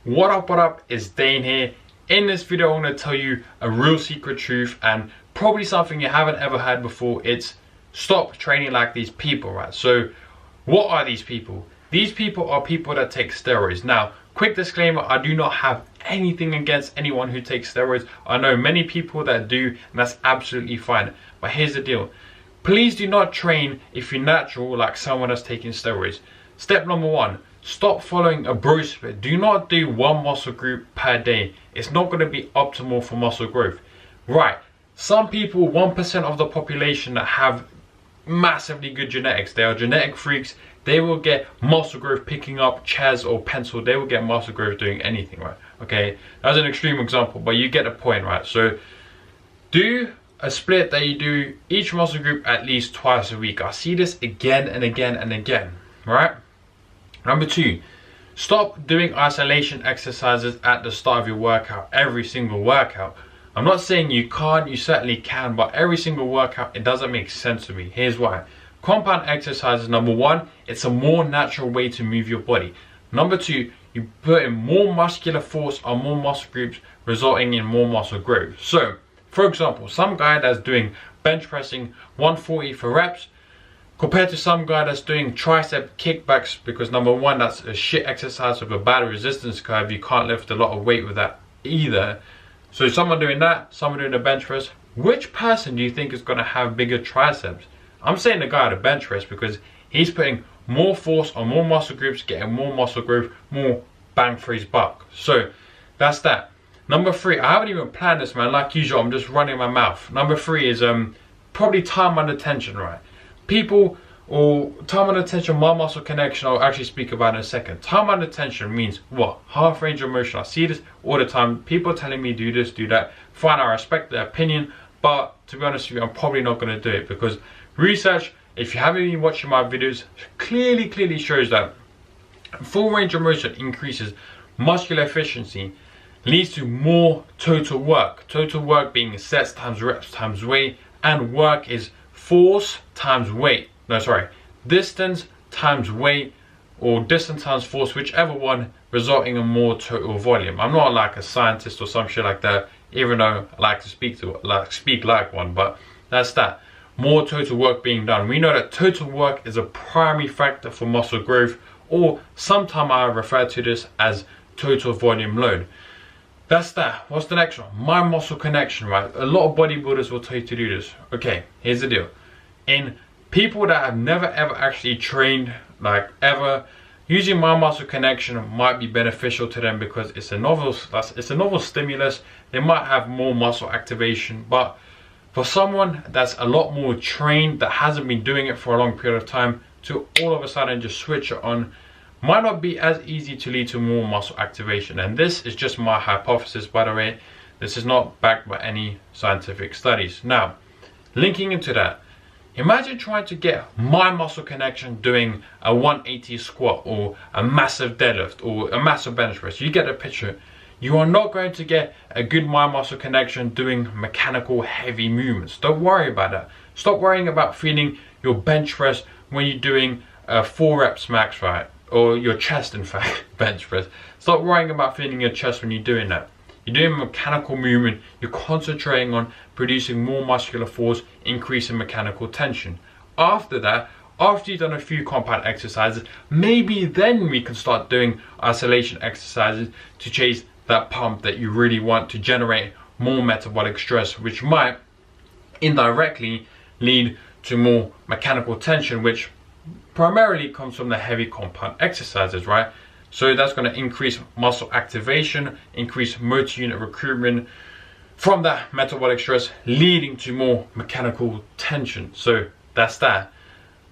What up, it's Dane here. In this video I'm going to tell you a real secret truth, and probably something you haven't ever heard before. It's stop training like these people, right? So what are these people? These people are people that take steroids. Now, quick disclaimer, I do not have anything against anyone who takes steroids. I know many people that do, and that's absolutely fine. But here's the deal. Please do not train if you're natural like someone that's taking steroids. Step number one, stop following a bro split. Do not do one muscle group per day. It's not going to be optimal for muscle growth. Right, some people, 1% of the population that have massively good genetics, they are genetic freaks. They will get muscle growth picking up chairs or pencil. They will get muscle growth doing anything, right? Okay, that's an extreme example, but you get the point, right? So do a split that you do each muscle group at least twice a week. I see this again and again and again, right? Number two, stop doing isolation exercises at the start of your workout, every single workout. I'm not saying you can't, you certainly can, but every single workout, it doesn't make sense to me. Here's why. Compound exercises, number one, it's a more natural way to move your body. Number two, you put in more muscular force on more muscle groups, resulting in more muscle growth. So, for example, some guy that's doing bench pressing 140 for reps, compared to some guy that's doing tricep kickbacks, because number one, that's a shit exercise with a bad resistance curve. You can't lift a lot of weight with that either. So someone doing that, someone doing a bench press, which person do you think is going to have bigger triceps? I'm saying the guy at a bench press, because he's putting more force on more muscle groups, getting more muscle growth, more bang for his buck. So that's that. Number three, I haven't even planned this, man. Like usual, I'm just running my mouth. Number three is probably time under tension, right? People, or time under tension, my muscle connection, I'll actually speak about in a second. Time under tension means what? Half range of motion. I see this all the time. People telling me do this, do that. Fine, I respect their opinion, but to be honest with you, I'm probably not going to do it, because research, if you haven't been watching my videos, clearly shows that full range of motion increases muscular efficiency, leads to more total work. Total work being sets times reps times weight, and work is force times weight. No, sorry, distance times weight, or distance times force, whichever one, resulting in more total volume. I'm not like a scientist or some shit like that, even though I like to speak like one, but that's that. More total work being done. We know that total work is a primary factor for muscle growth, or sometimes I refer to this as total volume load. That's that. What's the next one? My muscle connection, right? A lot of bodybuilders will tell you to do this. Okay, here's the deal. In people that have never ever actually trained, like ever, using my muscle connection might be beneficial to them, because it's a novel stimulus. They might have more muscle activation, but for someone that's a lot more trained, that hasn't been doing it for a long period of time, to all of a sudden just switch it on, might not be as easy to lead to more muscle activation. And this is just my hypothesis, by the way. This is not backed by any scientific studies. Now, linking into that, imagine trying to get my muscle connection doing a 180 squat, or a massive deadlift, or a massive bench press. You get the picture. You are not going to get a good my muscle connection doing mechanical heavy movements. Don't worry about that. Stop worrying about feeling your bench press when you're doing a 4 reps max, right? Or your chest, in fact, bench press. Stop worrying about feeling your chest when you're doing that. You're doing mechanical movement. You're concentrating on producing more muscular force, increasing mechanical tension. After that, after you've done a few compound exercises, maybe then we can start doing isolation exercises to chase that pump that you really want, to generate more metabolic stress, which might indirectly lead to more mechanical tension, which primarily comes from the heavy compound exercises, right? So that's going to increase muscle activation, increase motor unit recruitment from that metabolic stress, leading to more mechanical tension. So that's that.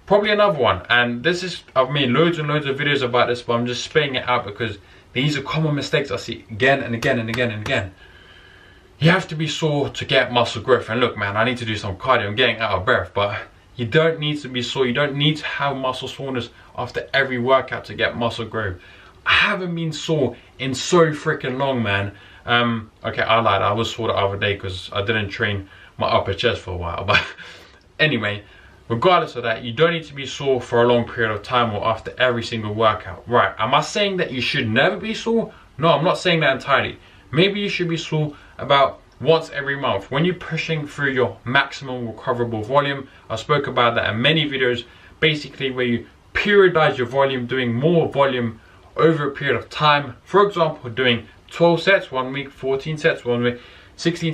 Probably another one, and this is, I've made loads and loads of videos about this, but I'm just spitting it out because these are common mistakes I see again and again and again and again. You have to be sore to get muscle growth. And look, man, I need to do some cardio. I'm getting out of breath, but you don't need to be sore. You don't need to have muscle soreness after every workout to get muscle growth. I haven't been sore in so freaking long, man. Okay, I lied. I was sore the other day because I didn't train my upper chest for a while. But anyway, regardless of that, you don't need to be sore for a long period of time or after every single workout. Right, am I saying that you should never be sore? No, I'm not saying that entirely. Maybe you should be sore about once every month when you're pushing through your maximum recoverable volume. I spoke about that in many videos, basically where you periodize your volume, doing more volume over a period of time. For example, doing 12 sets one week, 14 sets one week, 16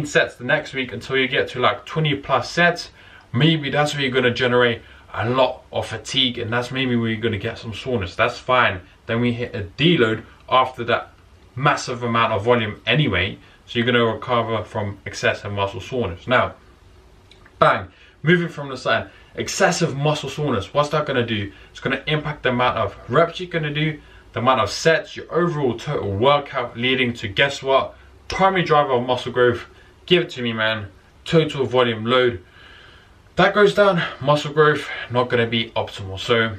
sets the next week, until you get to like 20 plus sets. Maybe that's where you're going to generate a lot of fatigue, and that's maybe where you're going to get some soreness. That's fine. Then we hit a deload after that massive amount of volume anyway, so you're going to recover from excessive muscle soreness. Now, bang, moving from the side, excessive muscle soreness, what's that going to do? It's going to impact the amount of reps you're going to do, the amount of sets, your overall total workout, leading to, guess what? Primary driver of muscle growth. Give it to me, man. Total volume load. That goes down, muscle growth not going to be optimal. So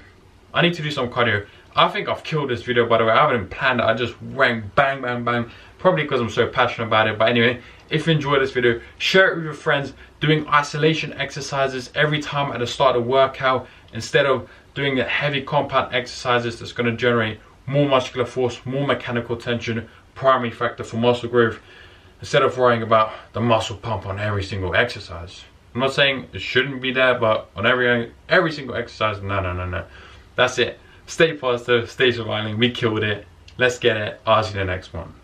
I need to do some cardio. I think I've killed this video, by the way. I haven't planned it. I just went bang, bang, bang. Probably because I'm so passionate about it. But anyway, if you enjoyed this video, share it with your friends. Doing isolation exercises every time at the start of the workout, instead of doing the heavy compound exercises that's going to generate more muscular force, more mechanical tension, primary factor for muscle growth, instead of worrying about the muscle pump on every single exercise. I'm not saying it shouldn't be there, but on every single exercise, no. That's it. Stay positive, stay surviving. We killed it. Let's get it. I'll see you in the next one.